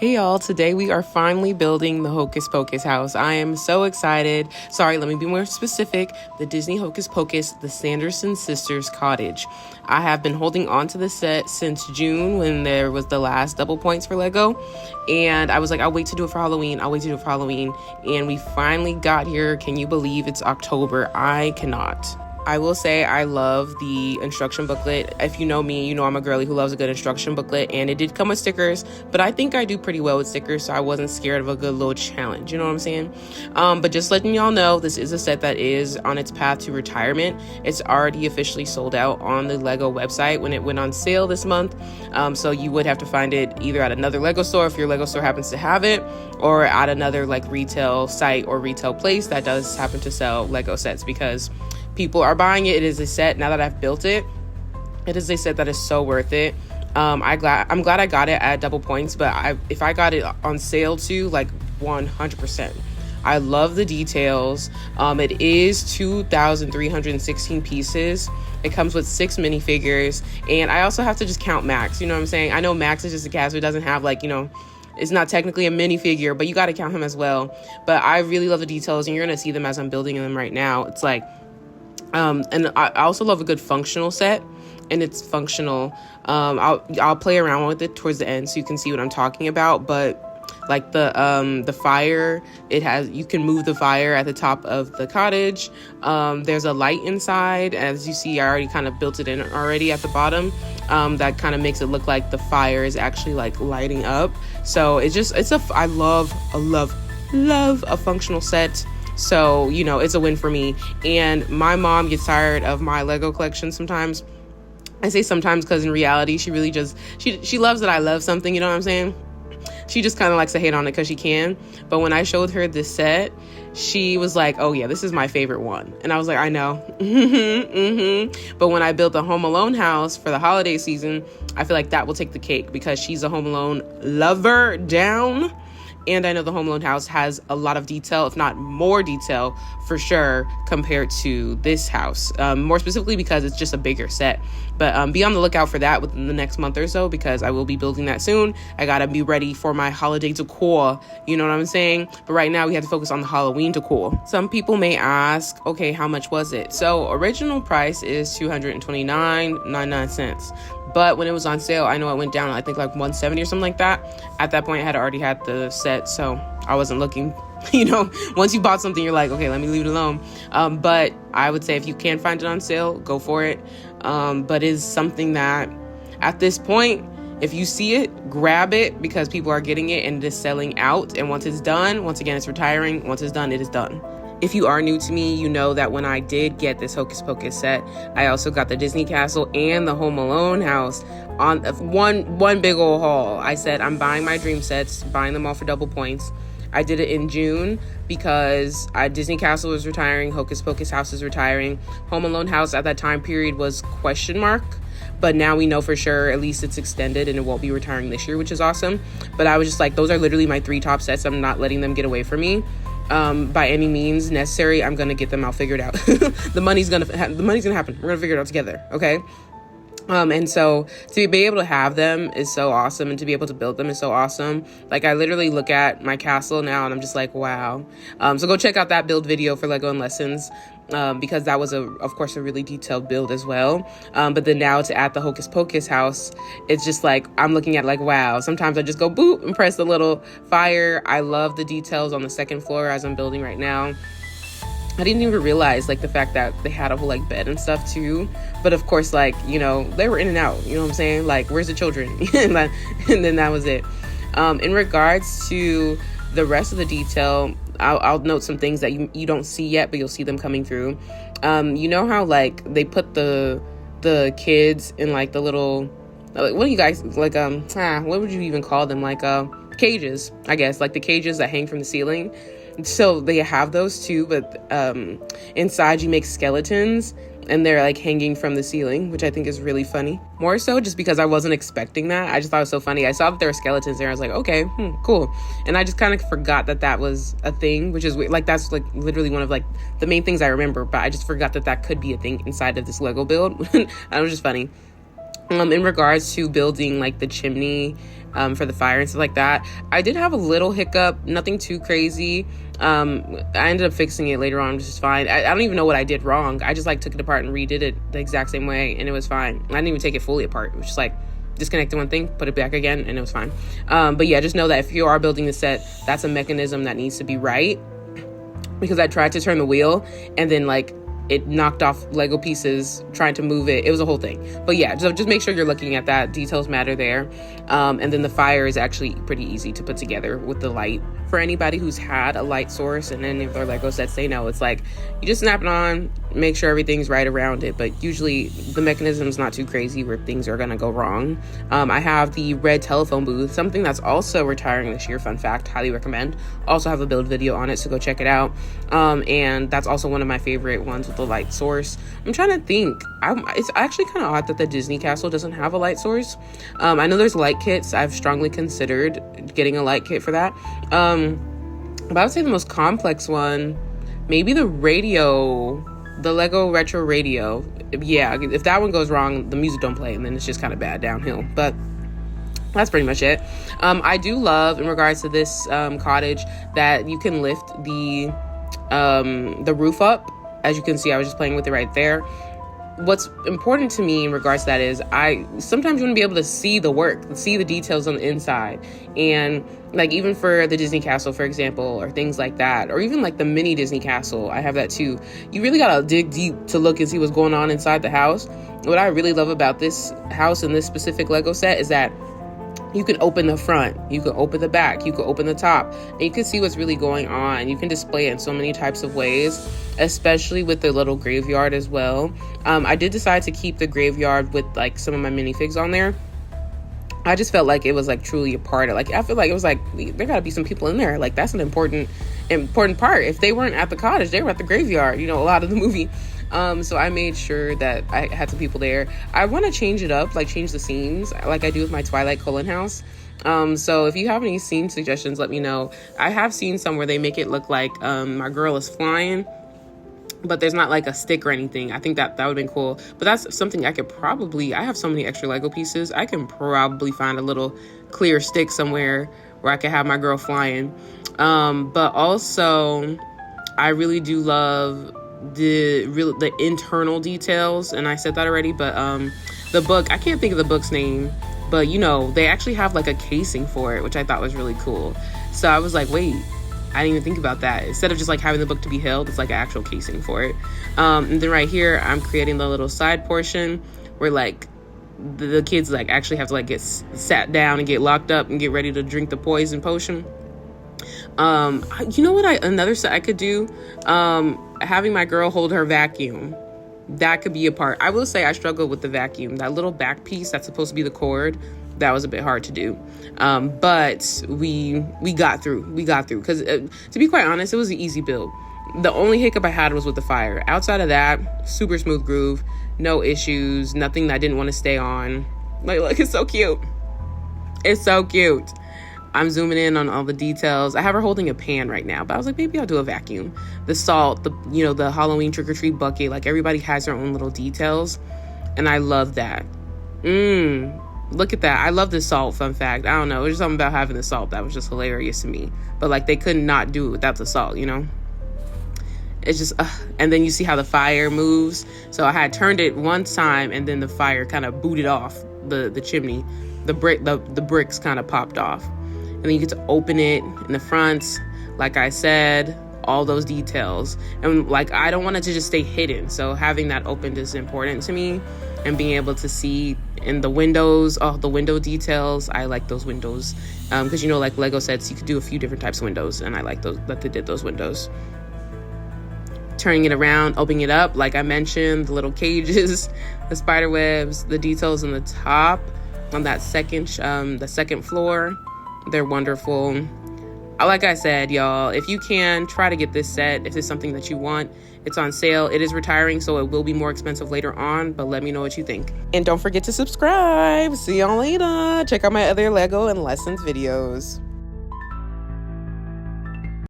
Hey y'all, today we are finally building the Hocus Pocus house. I am so excited. Sorry, let me be more specific. The Disney Hocus Pocus, the Sanderson sisters cottage. I have been holding on to the set since June when there was the last double points for Lego. And I was like, I'll wait to do it for Halloween. And we finally got here. Can you believe it's October? I cannot. I will say I love the instruction booklet. If you know me, you know I'm a girly who loves a good instruction booklet, and it did come with stickers, but I think I do pretty well with stickers, so I wasn't scared of a good little challenge, you know what I'm saying? But just letting y'all know, this is a set that is on its path to retirement. It's already officially sold out on the Lego website when it went on sale this month, so you would have to find it either at another Lego store if your Lego store happens to have it, or at another like retail site or retail place that does happen to sell Lego sets, because people are buying it. It is a set, now that I've built it, it is a set that is so worth it. I'm glad I got it at double points, but if I got it on sale too, like 100%. I love the details. It is 2,316 pieces. It comes with 6 minifigures, and I also have to just count Max, you know what I'm saying? I know Max is just a cat, so it doesn't have like, you know, it's not technically a minifigure, but you got to count him as well. But I really love the details, and you're gonna see them as I'm building them right now. It's like and I also love a good functional set, and it's functional. I'll play around with it towards the end so you can see what I'm talking about. But like the fire, you can move the fire at the top of the cottage. There's a light inside, as you see. I already kind of built it in already at the bottom. That kind of makes it look like the fire is actually like lighting up. So I love a functional set. So, you know, it's a win for me. And my mom gets tired of my Lego collection sometimes. I say sometimes because in reality, she really just, she loves that I love something, you know what I'm saying? She just kind of likes to hate on it because she can. But when I showed her this set, she was like, oh yeah, this is my favorite one. And I was like, I know. But when I built the Home Alone house for the holiday season, I feel like that will take the cake because she's a Home Alone lover down. And I know the Home Alone house has a lot of detail, if not more detail, for sure, compared to this house. More specifically because it's just a bigger set. But be on the lookout for that within the next month or so, because I will be building that soon. I gotta be ready for my holiday decor, you know what I'm saying? But right now we have to focus on the Halloween decor. Some people may ask, okay, how much was it? So original price is $229.99. But when it was on sale, I know it went down, I think like $170 or something like that. At that point, I had already had the set, so I wasn't looking. You know, once you bought something, you're like, okay, let me leave it alone. But I would say if you can find it on sale, go for it. But it's something that at this point, if you see it, grab it, because people are getting it and it is selling out. And once it's done, once again, it's retiring. Once it's done, it is done. If you are new to me, you know that when I did get this Hocus Pocus set, I also got the Disney Castle and the Home Alone house on one big old haul. I said, I'm buying my dream sets, buying them all for double points. I did it in June because Disney Castle was retiring, Hocus Pocus house is retiring. Home Alone house at that time period was question mark, but now we know for sure, at least it's extended and it won't be retiring this year, which is awesome. But I was just like, those are literally my 3 top sets. I'm not letting them get away from me. By any means necessary. I'm gonna get them out figured out. The money's gonna happen. We're gonna figure it out together, okay? And so to be able to have them is so awesome, and to be able to build them is so awesome. Like, I literally look at my castle now and I'm just like, wow. So go check out that build video for Lego and Lessons, because that was of course a really detailed build as well. But then now to add the Hocus Pocus house, it's just like, I'm looking at like, wow. Sometimes I just go boop and press the little fire. I love the details on the second floor as I'm building right now. I didn't even realize like the fact that they had a whole like bed and stuff too. But of course, like, you know, they were in and out, you know what I'm saying? Like, where's the children? And then that was it. In regards to the rest of the detail, I'll note some things that you don't see yet, but you'll see them coming through. You know how like they put the kids in like the little, like, what do you guys like? What would you even call them? Like cages, I guess, like the cages that hang from the ceiling. So they have those too, but inside you make skeletons, and they're like hanging from the ceiling, which I think is really funny. More so just because I wasn't expecting that. I just thought it was so funny. I saw that there were skeletons there. I was like, okay, cool. And I just kind of forgot that was a thing, which is like, that's like literally one of like the main things I remember, but I just forgot that could be a thing inside of this Lego build. And it was just funny. In regards to building like the chimney for the fire and stuff like that, I did have a little hiccup, nothing too crazy. I ended up fixing it later on, which is fine. I don't even know what I did wrong. I just like took it apart and redid it the exact same way, and it was fine. I didn't even take it fully apart. It was just like disconnected one thing, put it back again, and it was fine. But yeah, just know that if you are building the set, that's a mechanism that needs to be right, because I tried to turn the wheel and then like it knocked off Lego pieces trying to move it. It was a whole thing. But yeah, so just make sure you're looking at that. Details matter there. And then the fire is actually pretty easy to put together with the light. For anybody who's had a light source and any of their Lego sets, they know it's like you just snap it on, make sure everything's right around it. But usually the mechanism is not too crazy where things are gonna go wrong. I have the red telephone booth, something that's also retiring this year. Fun fact, highly recommend. Also have a build video on it, so go check it out. And that's also one of my favorite ones with the light source. I'm trying to think. It's actually kind of odd that the Disney castle doesn't have a light source. I know there's light kits. I've strongly considered getting a light kit for that. But I would say the most complex one, maybe the radio, the Lego retro radio. Yeah, if that one goes wrong, the music don't play, and then it's just kind of bad downhill. But that's pretty much it. I do love, in regards to this cottage, that you can lift the roof up. As you can see, I was just playing with it right there. What's important to me in regards to that is sometimes you want to be able to see the work, see the details on the inside. And like even for the Disney castle, for example, or things like that, or even like the mini Disney castle, I have that too. You really got to dig deep to look and see what's going on inside the house. What I really love about this house and this specific Lego set is that you can open the front, you can open the back, you can open the top, and you can see what's really going on. You can display it in so many types of ways, especially with the little graveyard as well. I did decide to keep the graveyard with like some of my minifigs on there. I just felt like it was like truly a part of, like, I feel like it was like there gotta be some people in there. Like that's an important part. If they weren't at the cottage, they were at the graveyard, a lot of the movie. So I made sure that I had some people there. I want to change it up, like change the scenes like I do with my Twilight Cullen house. So if you have any scene suggestions, let me know. I have seen some where they make it look like my girl is flying, but there's not like a stick or anything. I think that would have been cool. But that's something I have so many extra Lego pieces. I can probably find a little clear stick somewhere where I can have my girl flying. But also I really do love the internal details, and I said that already, but the book, I can't think of the book's name, but they actually have like a casing for it, which I thought was really cool. So I was like, wait, I didn't even think about that. Instead of just like having the book to be held, it's like an actual casing for it. And then right here I'm creating the little side portion where like the kids like actually have to like get sat down and get locked up and get ready to drink the poison potion. Another set I could do, having my girl hold her vacuum. That could be a part. I will say I struggled with the vacuum. That little back piece that's supposed to be the cord, that was a bit hard to do. But we got through because to be quite honest, it was an easy build. The only hiccup I had was with the fire. Outside of that, super smooth groove, no issues, nothing that I didn't want to stay on. Like, look, it's so cute. It's so cute. I'm zooming in on all the details. I have her holding a pan right now, but I was like, maybe I'll do a vacuum. The salt, the Halloween trick-or-treat bucket, like everybody has their own little details. And I love that. Look at that. I love the salt, fun fact. I don't know. There's something about having the salt that was just hilarious to me. But like they could not do it without the salt, It's just, and then you see how the fire moves. So I had turned it one time and then the fire kind of booted off the chimney. The bricks kind of popped off. And then you get to open it in the front, like I said, all those details. And like, I don't want it to just stay hidden. So having that opened is important to me, and being able to see in the windows, the window details. I like those windows. Because like Lego sets, you could do a few different types of windows, and I like those, that they did those windows. Turning it around, opening it up, like I mentioned, the little cages, the spider webs, the details on the top, on that the second floor. They're wonderful. Like I said, y'all, if you can, try to get this set. If it's something that you want, it's on sale. It is retiring, so it will be more expensive later on, but let me know what you think. And don't forget to subscribe. See y'all later. Check out my other Lego and lessons videos.